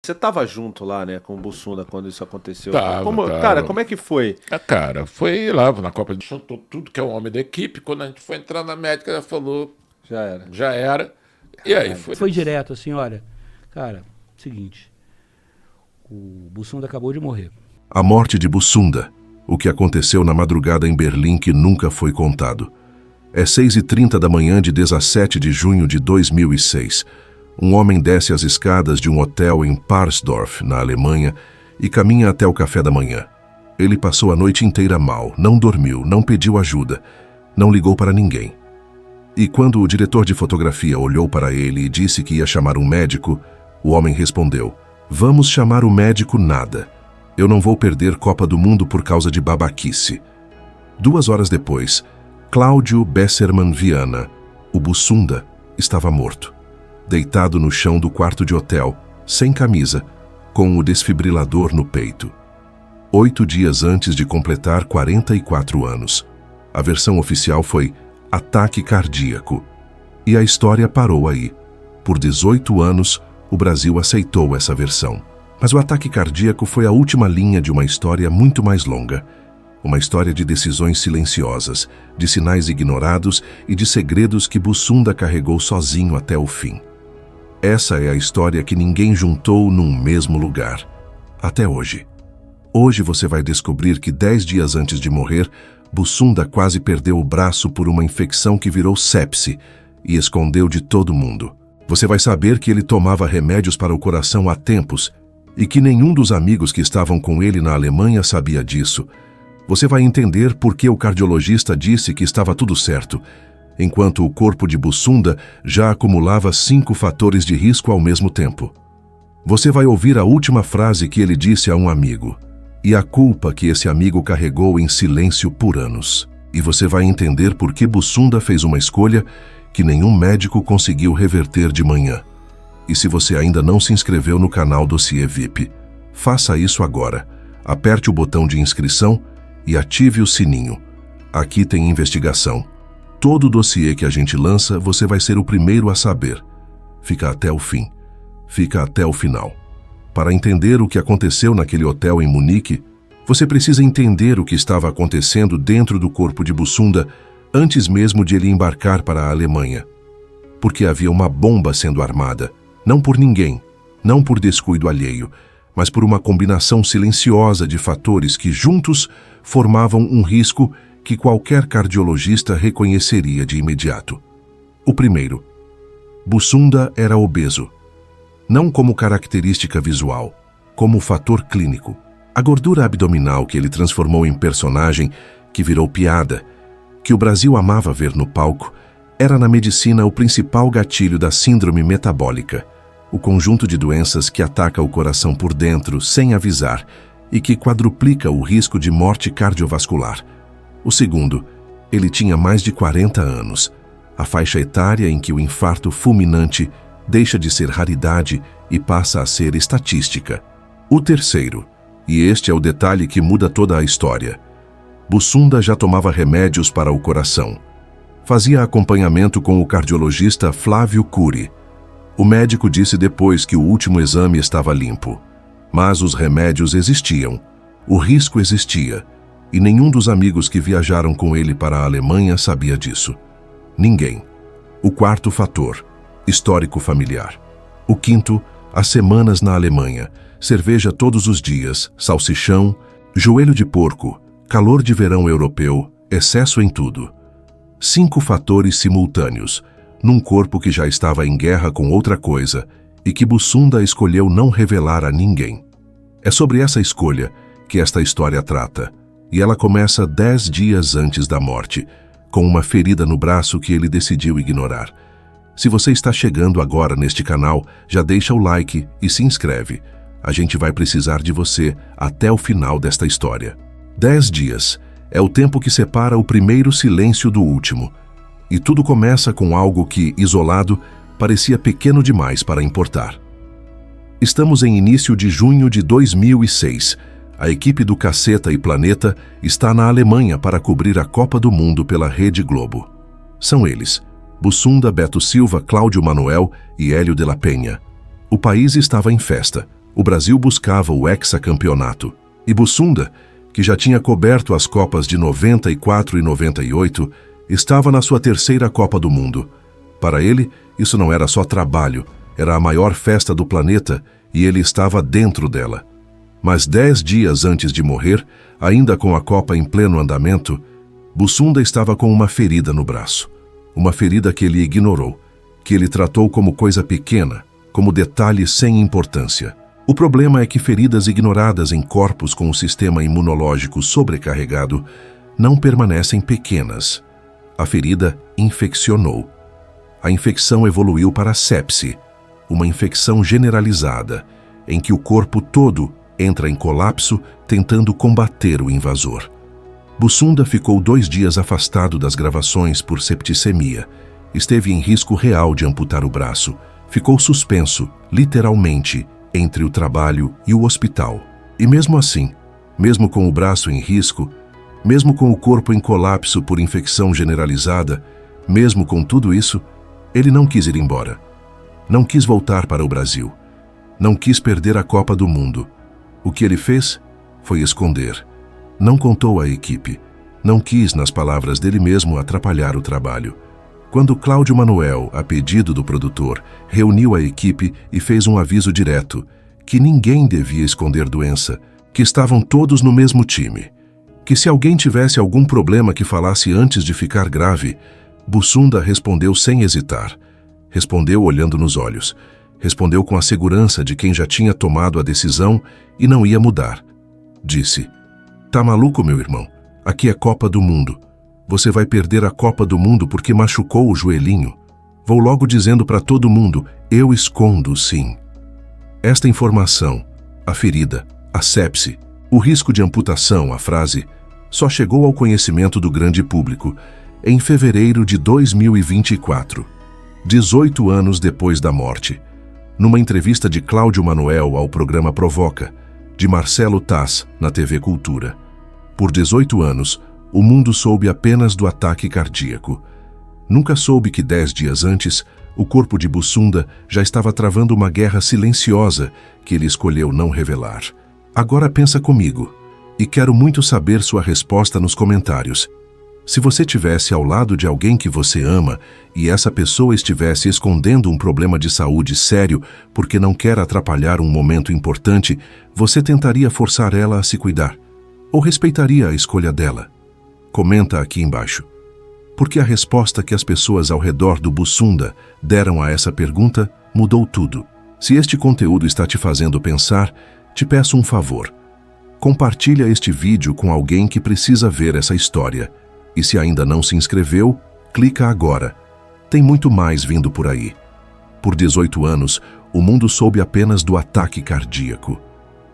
Você tava junto lá, né, com o Bussunda quando isso aconteceu. Tava. Cara, como é que foi? Cara, foi lá na Copa de Chutou tudo que é o homem da equipe. Quando a gente foi entrar na médica, ela falou, Já era. já era. E aí foi. Foi direto assim, olha, cara, seguinte, o Bussunda acabou de morrer. A morte de Bussunda, o que aconteceu na madrugada em Berlim que nunca foi contado. É 6h30 da manhã de 17 de junho de 2006. Um homem desce as escadas de um hotel em Parsdorf, na Alemanha, e caminha até o café da manhã. Ele passou a noite inteira mal, não dormiu, não pediu ajuda, não ligou para ninguém. E quando o diretor de fotografia olhou para ele e disse que ia chamar um médico, o homem respondeu: "Vamos chamar o médico nada. Eu não vou perder Copa do Mundo por causa de babaquice." 2 horas depois, Cláudio Besserman Viana, o Bussunda, estava morto. Deitado no chão do quarto de hotel, sem camisa, com o desfibrilador no peito. 8 dias antes de completar 44 anos. A versão oficial foi ataque cardíaco. E a história parou aí. Por 18 anos, o Brasil aceitou essa versão. Mas o ataque cardíaco foi a última linha de uma história muito mais longa. Uma história de decisões silenciosas, de sinais ignorados e de segredos que Bussunda carregou sozinho até o fim. Essa é a história que ninguém juntou num mesmo lugar. Até hoje. Hoje você vai descobrir que 10 dias antes de morrer, Bussunda quase perdeu o braço por uma infecção que virou sepse e escondeu de todo mundo. Você vai saber que ele tomava remédios para o coração há tempos e que nenhum dos amigos que estavam com ele na Alemanha sabia disso. Você vai entender por que o cardiologista disse que estava tudo certo, enquanto o corpo de Bussunda já acumulava 5 fatores de risco ao mesmo tempo. Você vai ouvir a última frase que ele disse a um amigo, e a culpa que esse amigo carregou em silêncio por anos. E você vai entender por que Bussunda fez uma escolha que nenhum médico conseguiu reverter de manhã. E se você ainda não se inscreveu no canal Dossiê VIP, faça isso agora. Aperte o botão de inscrição e ative o sininho. Aqui tem investigação. Todo dossiê que a gente lança, você vai ser o primeiro a saber. Fica até o fim. Fica até o final. Para entender o que aconteceu naquele hotel em Munique, você precisa entender o que estava acontecendo dentro do corpo de Bussunda antes mesmo de ele embarcar para a Alemanha. Porque havia uma bomba sendo armada, não por ninguém, não por descuido alheio, mas por uma combinação silenciosa de fatores que juntos formavam um risco que qualquer cardiologista reconheceria de imediato. O primeiro, Bussunda era obeso. Não como característica visual, como fator clínico. A gordura abdominal que ele transformou em personagem, que virou piada, que o Brasil amava ver no palco, era na medicina o principal gatilho da síndrome metabólica, o conjunto de doenças que ataca o coração por dentro sem avisar e que quadruplica o risco de morte cardiovascular. O segundo, ele tinha mais de 40 anos, a faixa etária em que o infarto fulminante deixa de ser raridade e passa a ser estatística. O terceiro, e este é o detalhe que muda toda a história, Bussunda já tomava remédios para o coração. Fazia acompanhamento com o cardiologista Flávio Cury. O médico disse depois que o último exame estava limpo. Mas os remédios existiam, o risco existia, e nenhum dos amigos que viajaram com ele para a Alemanha sabia disso. Ninguém. O quarto fator, histórico familiar. O quinto, as semanas na Alemanha, cerveja todos os dias, salsichão, joelho de porco, calor de verão europeu, excesso em tudo. 5 fatores simultâneos, num corpo que já estava em guerra com outra coisa e que Bussunda escolheu não revelar a ninguém. É sobre essa escolha que esta história trata, e ela começa 10 dias antes da morte, com uma ferida no braço que ele decidiu ignorar. Se você está chegando agora neste canal, já deixa o like e se inscreve. A gente vai precisar de você até o final desta história. 10 dias é o tempo que separa o primeiro silêncio do último. E tudo começa com algo que, isolado, parecia pequeno demais para importar. Estamos em início de junho de 2006. A equipe do Caceta e Planeta está na Alemanha para cobrir a Copa do Mundo pela Rede Globo. São eles, Bussunda, Beto Silva, Cláudio Manuel e Hélio de la Penha. O país estava em festa, O Brasil buscava o hexacampeonato. E Bussunda, que já tinha coberto as Copas de 94 e 98, estava na sua terceira Copa do Mundo. Para ele, isso não era só trabalho, era a maior festa do planeta e ele estava dentro dela. Mas 10 dias antes de morrer, ainda com a Copa em pleno andamento, Bussunda estava com uma ferida no braço. Uma ferida que ele ignorou, que ele tratou como coisa pequena, como detalhe sem importância. O problema é que feridas ignoradas em corpos com o sistema imunológico sobrecarregado não permanecem pequenas. A ferida infeccionou. A infecção evoluiu para sepse, uma infecção generalizada, em que o corpo todo entra em colapso tentando combater o invasor. Bussunda ficou 2 dias afastado das gravações por septicemia. Esteve em risco real de amputar o braço. Ficou suspenso, literalmente, entre o trabalho e o hospital. E mesmo assim, mesmo com o braço em risco, mesmo com o corpo em colapso por infecção generalizada, mesmo com tudo isso, ele não quis ir embora. Não quis voltar para o Brasil. Não quis perder a Copa do Mundo. O que ele fez foi esconder. Não contou à equipe. Não quis, nas palavras dele mesmo, atrapalhar o trabalho. Quando Cláudio Manuel, a pedido do produtor, reuniu a equipe e fez um aviso direto, que ninguém devia esconder doença, que estavam todos no mesmo time, que se alguém tivesse algum problema que falasse antes de ficar grave, Bussunda respondeu sem hesitar. Respondeu olhando nos olhos. Respondeu com a segurança de quem já tinha tomado a decisão e não ia mudar. Disse: "Tá maluco, meu irmão? Aqui é Copa do Mundo. Você vai perder a Copa do Mundo porque machucou o joelhinho. Vou logo dizendo para todo mundo, eu escondo sim." Esta informação, a ferida, a sepse, o risco de amputação, a frase, só chegou ao conhecimento do grande público em fevereiro de 2024, 18 anos depois da morte, numa entrevista de Cláudio Manuel ao programa Provoca, de Marcelo Taz, na TV Cultura. Por 18 anos, o mundo soube apenas do ataque cardíaco. Nunca soube que 10 dias antes, o corpo de Bussunda já estava travando uma guerra silenciosa que ele escolheu não revelar. Agora pensa comigo, e quero muito saber sua resposta nos comentários. Se você estivesse ao lado de alguém que você ama e essa pessoa estivesse escondendo um problema de saúde sério porque não quer atrapalhar um momento importante, você tentaria forçar ela a se cuidar? Ou respeitaria a escolha dela? Comenta aqui embaixo. Porque a resposta que as pessoas ao redor do Bussunda deram a essa pergunta mudou tudo. Se este conteúdo está te fazendo pensar, te peço um favor. Compartilha este vídeo com alguém que precisa ver essa história. E se ainda não se inscreveu, clica agora. Tem muito mais vindo por aí. Por 18 anos, o mundo soube apenas do ataque cardíaco.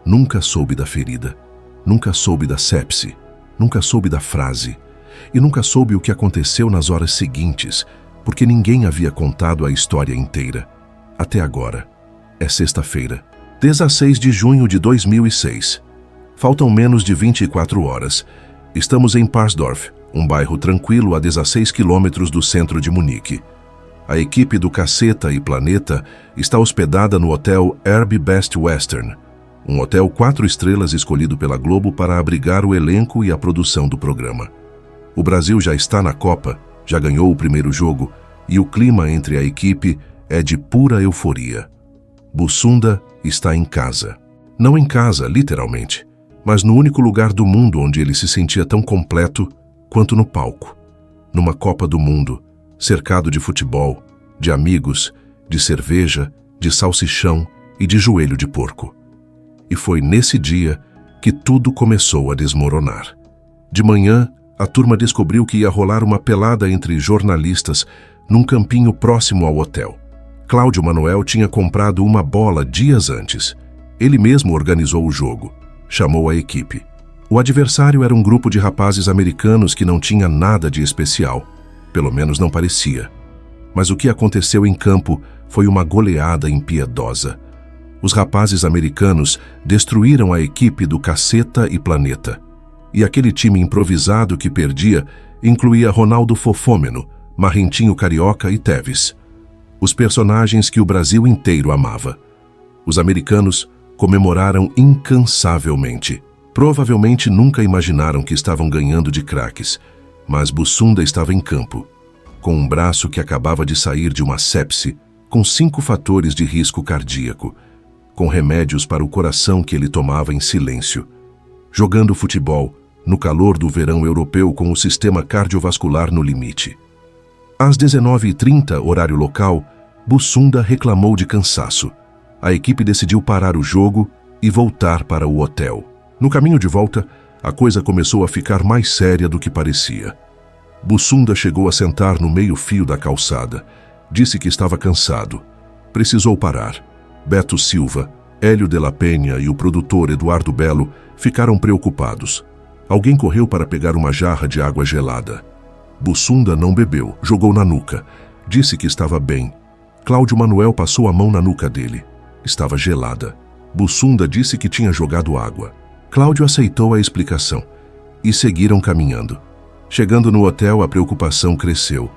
Nunca soube da ferida. Nunca soube da sepse. Nunca soube da frase. E nunca soube o que aconteceu nas horas seguintes, porque ninguém havia contado a história inteira. Até agora. É sexta-feira, 16 de junho de 2006. Faltam menos de 24 horas. Estamos em Parsdorf, um bairro tranquilo a 16 quilômetros do centro de Munique. A equipe do Caceta e Planeta está hospedada no hotel Herb Best Western, um hotel 4 estrelas escolhido pela Globo para abrigar o elenco e a produção do programa. O Brasil já está na Copa, já ganhou o primeiro jogo e o clima entre a equipe é de pura euforia. Bussunda está em casa. Não em casa, literalmente, mas no único lugar do mundo onde ele se sentia tão completo quanto no palco. Numa Copa do Mundo, cercado de futebol, de amigos, de cerveja, de salsichão e de joelho de porco. E foi nesse dia que tudo começou a desmoronar. De manhã, a turma descobriu que ia rolar uma pelada entre jornalistas num campinho próximo ao hotel. Cláudio Manuel tinha comprado uma bola dias antes. Ele mesmo organizou o jogo. Chamou a equipe. O adversário era um grupo de rapazes americanos que não tinha nada de especial. Pelo menos não parecia. Mas o que aconteceu em campo foi uma goleada impiedosa. Os rapazes americanos destruíram a equipe do Caceta e Planeta. E aquele time improvisado que perdia incluía Ronaldo Fofômeno, Marrentinho Carioca e Tevez. Os personagens que o Brasil inteiro amava. Os americanos, comemoraram incansavelmente. Provavelmente nunca imaginaram que estavam ganhando de craques, mas Bussunda estava em campo, com um braço que acabava de sair de uma sepse, com 5 fatores de risco cardíaco, com remédios para o coração que ele tomava em silêncio, jogando futebol no calor do verão europeu com o sistema cardiovascular no limite. Às 19h30, horário local, Bussunda reclamou de cansaço. A equipe decidiu parar o jogo e voltar para o hotel. No caminho de volta, a coisa começou a ficar mais séria do que parecia. Bussunda chegou a sentar no meio-fio da calçada. Disse que estava cansado. Precisou parar. Beto Silva, Hélio de la Penha e o produtor Eduardo Belo ficaram preocupados. Alguém correu para pegar uma jarra de água gelada. Bussunda não bebeu, jogou na nuca. Disse que estava bem. Cláudio Manuel passou a mão na nuca dele. Estava gelada. Bussunda disse que tinha jogado água. Cláudio aceitou a explicação e seguiram caminhando. Chegando no hotel, a preocupação cresceu.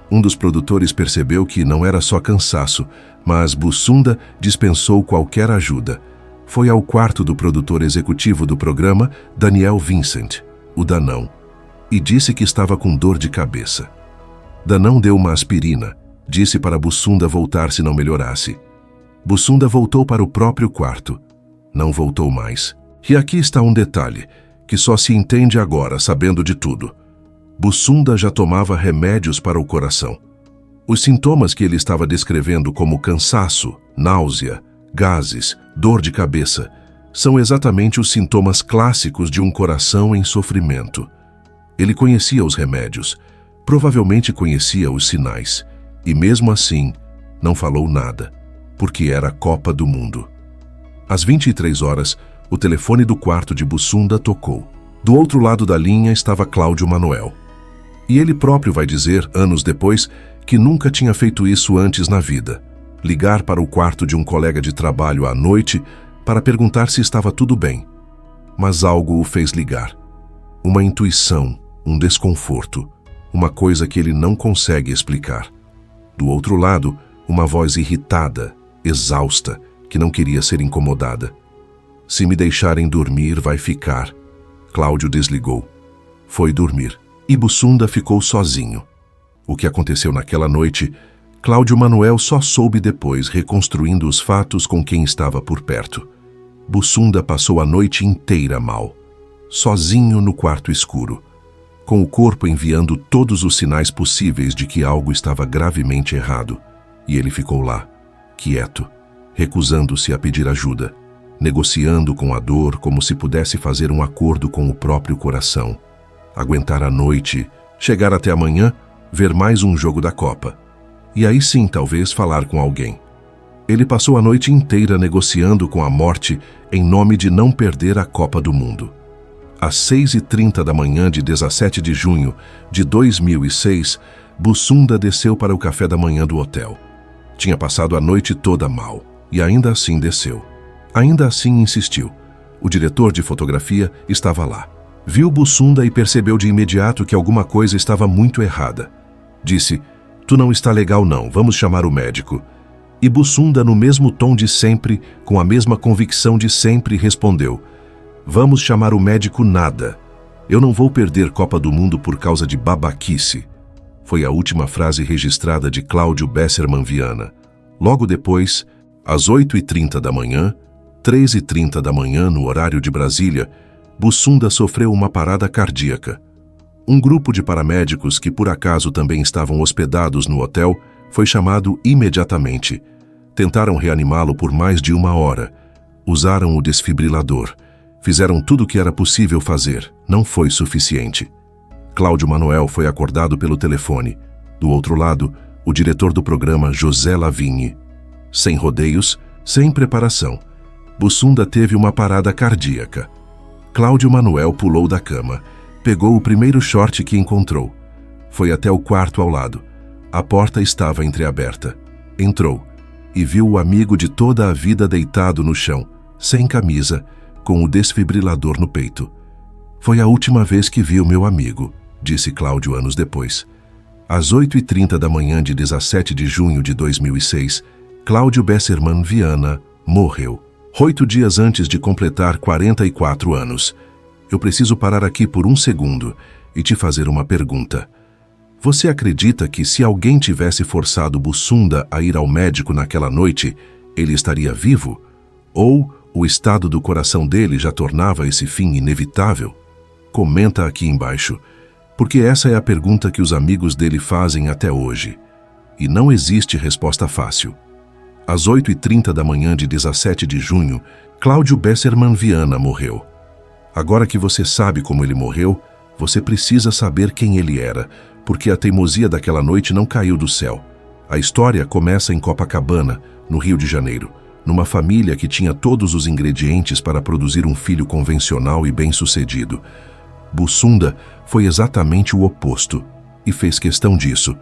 Um dos produtores percebeu que não era só cansaço, mas Bussunda dispensou qualquer ajuda. Foi ao quarto do produtor executivo do programa, Daniel Vincent, o Danão, e disse que estava com dor de cabeça. Danão deu uma aspirina, disse para Bussunda voltar se não melhorasse. Bussunda voltou para o próprio quarto. Não voltou mais. E aqui está um detalhe, que só se entende agora, sabendo de tudo. Bussunda já tomava remédios para o coração. Os sintomas que ele estava descrevendo como cansaço, náusea, gases, dor de cabeça, são exatamente os sintomas clássicos de um coração em sofrimento. Ele conhecia os remédios, provavelmente conhecia os sinais, e mesmo assim, não falou nada, porque era a Copa do Mundo. Às 23 horas, o telefone do quarto de Bussunda tocou. Do outro lado da linha estava Cláudio Manuel. E ele próprio vai dizer, anos depois, que nunca tinha feito isso antes na vida. Ligar para o quarto de um colega de trabalho à noite para perguntar se estava tudo bem. Mas algo o fez ligar. Uma intuição, um desconforto, uma coisa que ele não consegue explicar. Do outro lado, uma voz irritada, exausta, que não queria ser incomodada. Se me deixarem dormir, vai ficar. Cláudio desligou. Foi dormir. E Bussunda ficou sozinho. O que aconteceu naquela noite, Cláudio Manuel só soube depois, reconstruindo os fatos com quem estava por perto. Bussunda passou a noite inteira mal, sozinho no quarto escuro, com o corpo enviando todos os sinais possíveis de que algo estava gravemente errado. E ele ficou lá, quieto, recusando-se a pedir ajuda, negociando com a dor como se pudesse fazer um acordo com o próprio coração. Aguentar a noite, chegar até amanhã, ver mais um jogo da Copa. E aí sim, talvez, falar com alguém. Ele passou a noite inteira negociando com a morte em nome de não perder a Copa do Mundo. Às 6h30 da manhã de 17 de junho de 2006, Bussunda desceu para o café da manhã do hotel. Tinha passado a noite toda mal, e ainda assim desceu. Ainda assim insistiu. O diretor de fotografia estava lá. Viu Bussunda e percebeu de imediato que alguma coisa estava muito errada. Disse, "Tu não está legal não, vamos chamar o médico." E Bussunda, no mesmo tom de sempre, com a mesma convicção de sempre, respondeu, "Vamos chamar o médico nada. Eu não vou perder Copa do Mundo por causa de babaquice." Foi a última frase registrada de Cláudio Besserman Viana. Logo depois, às 8h30 da manhã, 13h30 da manhã no horário de Brasília, Bussunda sofreu uma parada cardíaca. Um grupo de paramédicos que por acaso também estavam hospedados no hotel foi chamado imediatamente. Tentaram reanimá-lo por mais de 1 hora. Usaram o desfibrilador. Fizeram tudo o que era possível fazer. Não foi suficiente. Cláudio Manuel foi acordado pelo telefone. Do outro lado, o diretor do programa, José Lavigne. Sem rodeios, sem preparação, Bussunda teve uma parada cardíaca. Cláudio Manuel pulou da cama, pegou o primeiro short que encontrou. Foi até o quarto ao lado. A porta estava entreaberta. Entrou e viu o amigo de toda a vida deitado no chão, sem camisa, com o desfibrilador no peito. "Foi a última vez que vi o meu amigo", disse Cláudio anos depois. Às 8h30 da manhã de 17 de junho de 2006, Cláudio Besserman Viana morreu. 8 dias antes de completar 44 anos. Eu preciso parar aqui por um segundo e te fazer uma pergunta. Você acredita que se alguém tivesse forçado Bussunda a ir ao médico naquela noite, ele estaria vivo? Ou o estado do coração dele já tornava esse fim inevitável? Comenta aqui embaixo, porque essa é a pergunta que os amigos dele fazem até hoje. E não existe resposta fácil. Às 8h30 da manhã de 17 de junho, Cláudio Besserman Viana morreu. Agora que você sabe como ele morreu, você precisa saber quem ele era, porque a teimosia daquela noite não caiu do céu. A história começa em Copacabana, no Rio de Janeiro, numa família que tinha todos os ingredientes para produzir um filho convencional e bem-sucedido. Bussunda foi exatamente o oposto, e fez questão disso.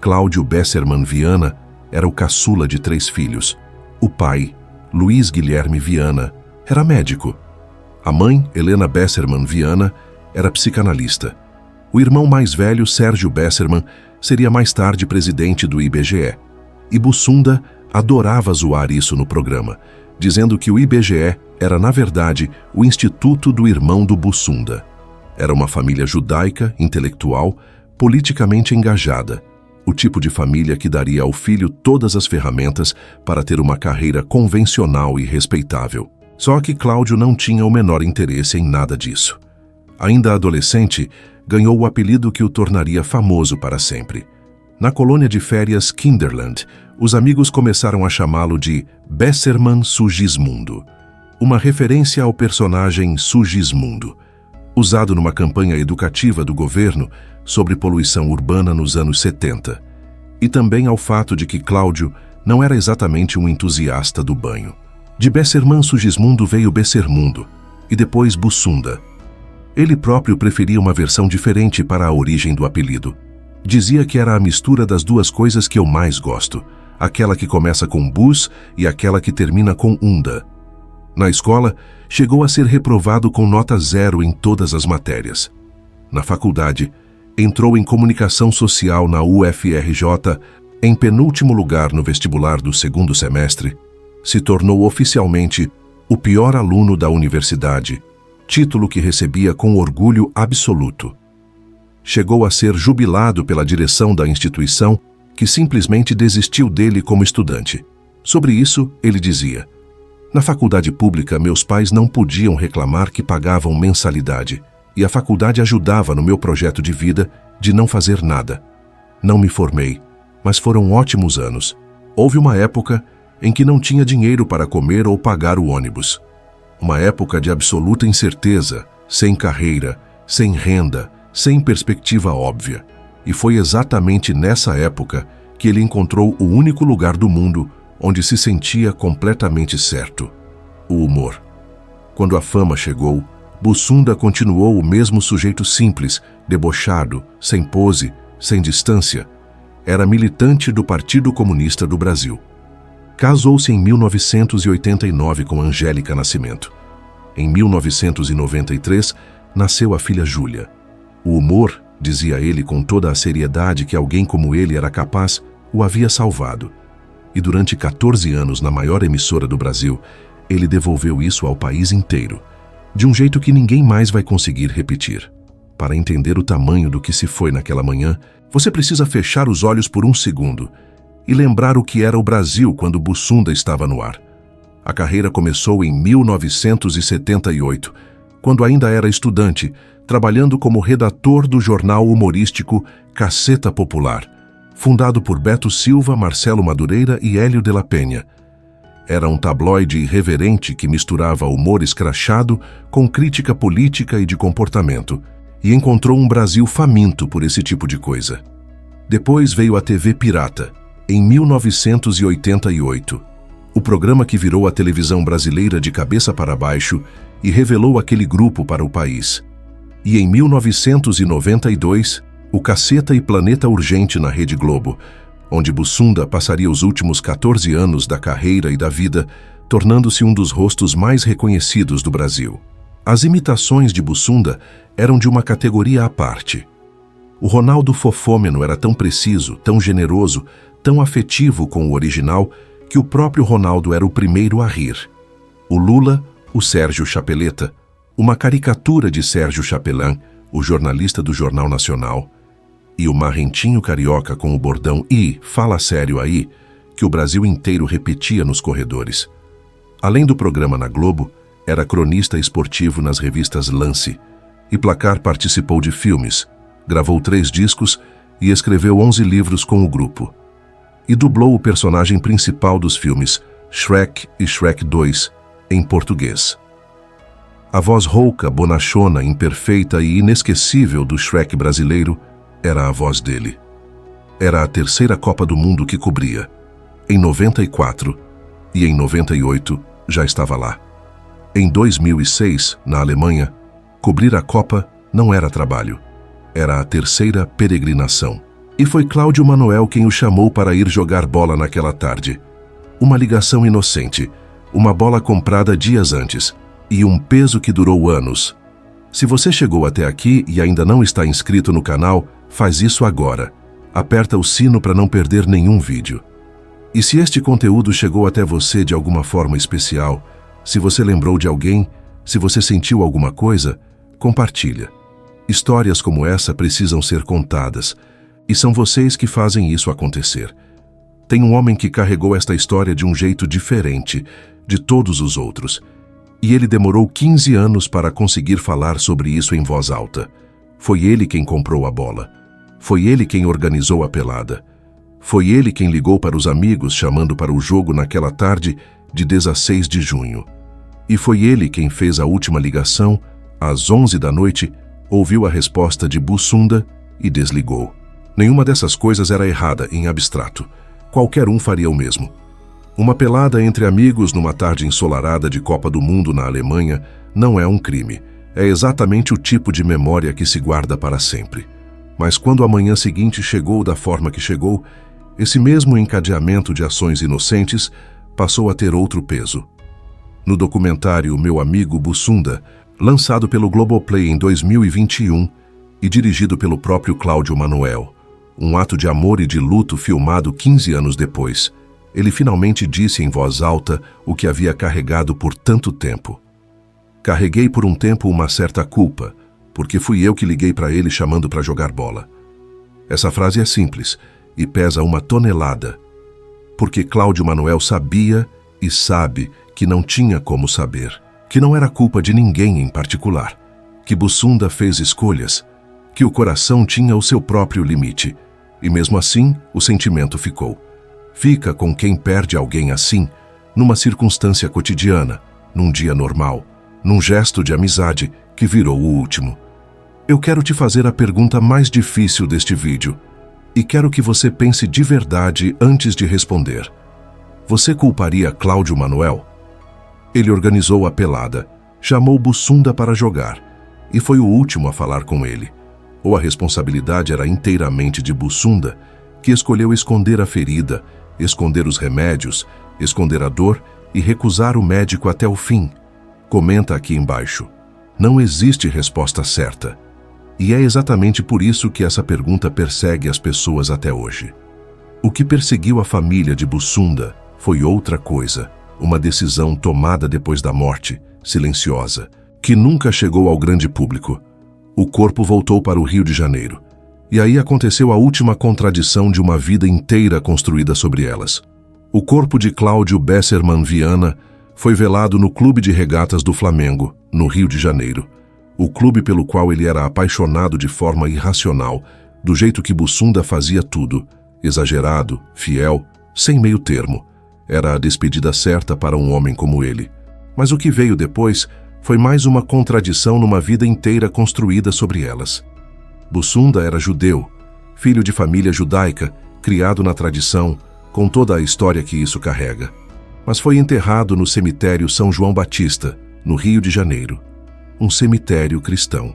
Cláudio Besserman Viana era o caçula de 3 filhos. O pai, Luiz Guilherme Viana, era médico. A mãe, Helena Besserman Viana, era psicanalista. O irmão mais velho, Sérgio Besserman, seria mais tarde presidente do IBGE. E Bussunda adorava zoar isso no programa, dizendo que o IBGE era, na verdade, o instituto do irmão do Bussunda. Era uma família judaica, intelectual, politicamente engajada. O tipo de família que daria ao filho todas as ferramentas para ter uma carreira convencional e respeitável. Só que Cláudio não tinha o menor interesse em nada disso. Ainda adolescente, ganhou o apelido que o tornaria famoso para sempre. Na colônia de férias Kinderland, os amigos começaram a chamá-lo de Besserman Sugismundo, uma referência ao personagem Sugismundo, usado numa campanha educativa do governo sobre poluição urbana nos anos 70, e também ao fato de que Cláudio não era exatamente um entusiasta do banho. De Besserman Sugismundo veio Bessermundo, e depois Bussunda. Ele próprio preferia uma versão diferente para a origem do apelido. Dizia que era a mistura das duas coisas que eu mais gosto, aquela que começa com bus e aquela que termina com unda. Na escola, chegou a ser reprovado com nota 0 em todas as matérias. Na faculdade, entrou em comunicação social na UFRJ, em penúltimo lugar no vestibular do 2º semestre, se tornou oficialmente o pior aluno da universidade, título que recebia com orgulho absoluto. Chegou a ser jubilado pela direção da instituição, que simplesmente desistiu dele como estudante. Sobre isso, ele dizia: "Na faculdade pública, meus pais não podiam reclamar que pagavam mensalidade, e a faculdade ajudava no meu projeto de vida de não fazer nada. Não me formei, mas foram ótimos anos. Houve uma época em que não tinha dinheiro para comer ou pagar o ônibus. Uma época de absoluta incerteza, sem carreira, sem renda, sem perspectiva óbvia. E foi exatamente nessa época que ele encontrou o único lugar do mundo onde se sentia completamente certo: o humor. Quando a fama chegou, Bussunda continuou o mesmo sujeito simples, debochado, sem pose, sem distância. Era militante do Partido Comunista do Brasil. Casou-se em 1989 com Angélica Nascimento. Em 1993, nasceu a filha Júlia. O humor, dizia ele com toda a seriedade que alguém como ele era capaz, o havia salvado. E durante 14 anos na maior emissora do Brasil, ele devolveu isso ao país inteiro, de um jeito que ninguém mais vai conseguir repetir. Para entender o tamanho do que se foi naquela manhã, você precisa fechar os olhos por um segundo e lembrar o que era o Brasil quando Bussunda estava no ar. A carreira começou em 1978, quando ainda era estudante, trabalhando como redator do jornal humorístico Caceta Popular, fundado por Beto Silva, Marcelo Madureira e Hélio de la Penha. Era um tabloide irreverente que misturava humor escrachado com crítica política e de comportamento, e encontrou um Brasil faminto por esse tipo de coisa. Depois veio a TV Pirata, em 1988, o programa que virou a televisão brasileira de cabeça para baixo e revelou aquele grupo para o país. E em 1992, o Caceta e Planeta Urgente na Rede Globo, onde Bussunda passaria os últimos 14 anos da carreira e da vida, tornando-se um dos rostos mais reconhecidos do Brasil. As imitações de Bussunda eram de uma categoria à parte. O Ronaldo Fofômeno era tão preciso, tão generoso, tão afetivo com o original, que o próprio Ronaldo era o primeiro a rir. O Lula, o Sérgio Chapeleta, uma caricatura de Sérgio Chapelin, o jornalista do Jornal Nacional, e o marrentinho carioca com o bordão "Ih, fala sério aí", que o Brasil inteiro repetia nos corredores. Além do programa na Globo, era cronista esportivo nas revistas Lance, e Placar participou de filmes, gravou 3 discos e escreveu 11 livros com o grupo. E dublou o personagem principal dos filmes Shrek e Shrek 2, em português. A voz rouca, bonachona, imperfeita e inesquecível do Shrek brasileiro era a voz dele. Era a 3ª Copa do Mundo que cobria, em 94, e em 98 já estava lá. Em 2006, na Alemanha, cobrir a Copa não era trabalho, era a 3ª peregrinação. E foi Cláudio Manuel quem o chamou para ir jogar bola naquela tarde. Uma ligação inocente, uma bola comprada dias antes, e um peso que durou anos. Se você chegou até aqui e ainda não está inscrito no canal, faz isso agora. Aperta o sino para não perder nenhum vídeo. E se este conteúdo chegou até você de alguma forma especial, se você lembrou de alguém, se você sentiu alguma coisa, compartilha. Histórias como essa precisam ser contadas, e são vocês que fazem isso acontecer. Tem um homem que carregou esta história de um jeito diferente de todos os outros, e ele demorou 15 anos para conseguir falar sobre isso em voz alta. Foi ele quem comprou a bola. Foi ele quem organizou a pelada. Foi ele quem ligou para os amigos chamando para o jogo naquela tarde de 16 de junho. E foi ele quem fez a última ligação, às 11 da noite, ouviu a resposta de Bussunda e desligou. Nenhuma dessas coisas era errada em abstrato. Qualquer um faria o mesmo. Uma pelada entre amigos numa tarde ensolarada de Copa do Mundo na Alemanha não é um crime. É exatamente o tipo de memória que se guarda para sempre. Mas quando a manhã seguinte chegou da forma que chegou, esse mesmo encadeamento de ações inocentes passou a ter outro peso. No documentário Meu Amigo Bussunda, lançado pelo Globoplay em 2021 e dirigido pelo próprio Cláudio Manuel, um ato de amor e de luto filmado 15 anos depois, ele finalmente disse em voz alta o que havia carregado por tanto tempo. Carreguei por um tempo uma certa culpa, porque fui eu que liguei para ele chamando para jogar bola. Essa frase é simples e pesa 1 tonelada, porque Cláudio Manuel sabia e sabe que não tinha como saber, que não era culpa de ninguém em particular, que Bussunda fez escolhas, que o coração tinha o seu próprio limite, e mesmo assim o sentimento ficou. Fica com quem perde alguém assim, numa circunstância cotidiana, num dia normal, num gesto de amizade que virou o último. Eu quero te fazer a pergunta mais difícil deste vídeo, e quero que você pense de verdade antes de responder. Você culparia Cláudio Manuel? Ele organizou a pelada, chamou Bussunda para jogar, e foi o último a falar com ele. Ou a responsabilidade era inteiramente de Bussunda, que escolheu esconder a ferida, esconder os remédios, esconder a dor e recusar o médico até o fim? Comenta aqui embaixo. Não existe resposta certa. E é exatamente por isso que essa pergunta persegue as pessoas até hoje. O que perseguiu a família de Bussunda foi outra coisa, uma decisão tomada depois da morte, silenciosa, que nunca chegou ao grande público. O corpo voltou para o Rio de Janeiro. E aí aconteceu a última contradição de uma vida inteira construída sobre elas. O corpo de Cláudio Besserman Viana foi velado no Clube de Regatas do Flamengo, no Rio de Janeiro. O clube pelo qual ele era apaixonado de forma irracional, do jeito que Bussunda fazia tudo, exagerado, fiel, sem meio termo. Era a despedida certa para um homem como ele. Mas o que veio depois foi mais uma contradição numa vida inteira construída sobre elas. Bussunda era judeu, filho de família judaica, criado na tradição, com toda a história que isso carrega. Mas foi enterrado no cemitério São João Batista, no Rio de Janeiro. Um cemitério cristão.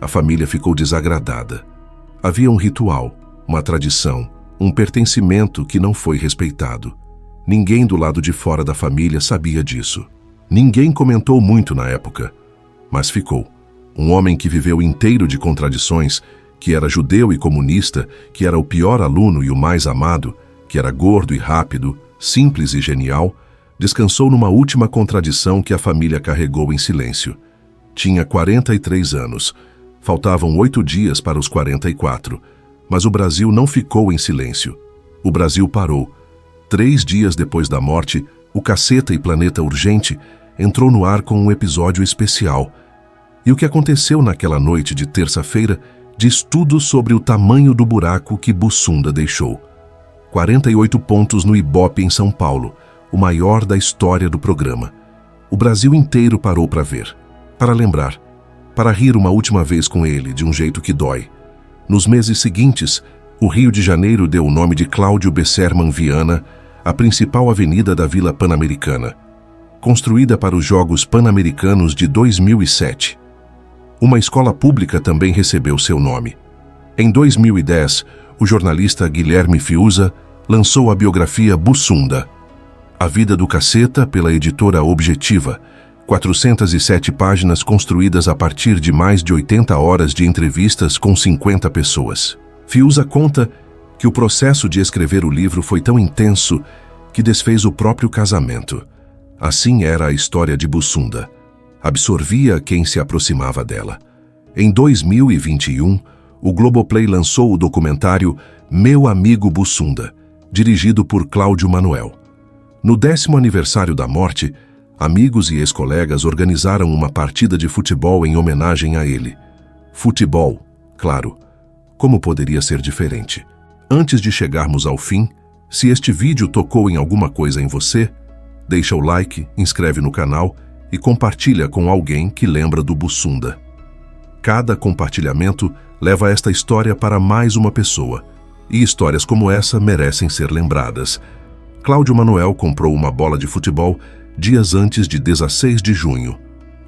A família ficou desagradada. Havia um ritual, uma tradição, um pertencimento que não foi respeitado. Ninguém do lado de fora da família sabia disso. Ninguém comentou muito na época, mas ficou. Um homem que viveu inteiro de contradições, que era judeu e comunista, que era o pior aluno e o mais amado, que era gordo e rápido, simples e genial, descansou numa última contradição que a família carregou em silêncio. Tinha 43 anos. Faltavam 8 dias para os 44. Mas o Brasil não ficou em silêncio. O Brasil parou. 3 dias depois da morte, o Caceta e Planeta Urgente entrou no ar com um episódio especial. E o que aconteceu naquela noite de terça-feira diz tudo sobre o tamanho do buraco que Bussunda deixou. 48 pontos no Ibope, em São Paulo, o maior da história do programa. O Brasil inteiro parou para ver, para lembrar, para rir uma última vez com ele, de um jeito que dói. Nos meses seguintes, o Rio de Janeiro deu o nome de Cláudio Besserman Viana, a principal avenida da Vila Pan-Americana, construída para os Jogos Pan-Americanos de 2007. Uma escola pública também recebeu seu nome. Em 2010, o jornalista Guilherme Fiuza lançou a biografia Bussunda, A Vida do Caceta, pela editora Objetiva, 407 páginas construídas a partir de mais de 80 horas de entrevistas com 50 pessoas. Fiuza conta que o processo de escrever o livro foi tão intenso que desfez o próprio casamento. Assim era a história de Bussunda. Absorvia quem se aproximava dela. Em 2021, o Globoplay lançou o documentário Meu Amigo Bussunda, dirigido por Cláudio Manuel. No 10º aniversário da morte, amigos e ex-colegas organizaram uma partida de futebol em homenagem a ele. Futebol, claro. Como poderia ser diferente? Antes de chegarmos ao fim, se este vídeo tocou em alguma coisa em você, deixa o like, inscreve no canal e compartilha com alguém que lembra do Bussunda. Cada compartilhamento leva esta história para mais uma pessoa, e histórias como essa merecem ser lembradas. Cláudio Manuel comprou uma bola de futebol dias antes de 16 de junho.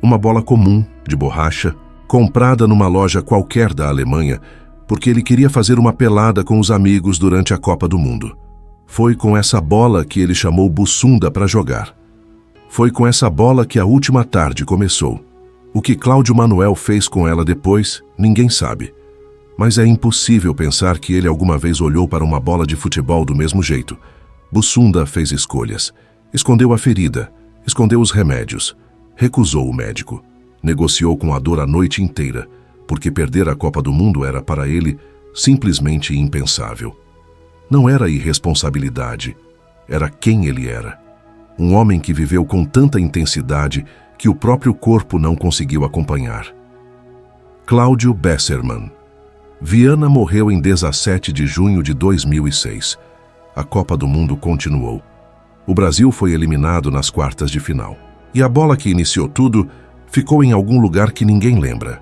Uma bola comum, de borracha, comprada numa loja qualquer da Alemanha, porque ele queria fazer uma pelada com os amigos durante a Copa do Mundo. Foi com essa bola que ele chamou Bussunda para jogar. Foi com essa bola que a última tarde começou. O que Cláudio Manuel fez com ela depois, ninguém sabe. Mas é impossível pensar que ele alguma vez olhou para uma bola de futebol do mesmo jeito. Bussunda fez escolhas. Escondeu a ferida, escondeu os remédios, recusou o médico, negociou com a dor a noite inteira, porque perder a Copa do Mundo era para ele simplesmente impensável. Não era irresponsabilidade, era quem ele era. Um homem que viveu com tanta intensidade que o próprio corpo não conseguiu acompanhar. Cláudio Besserman. Viana morreu em 17 de junho de 2006. A Copa do Mundo continuou. O Brasil foi eliminado nas quartas de final. E a bola que iniciou tudo ficou em algum lugar que ninguém lembra.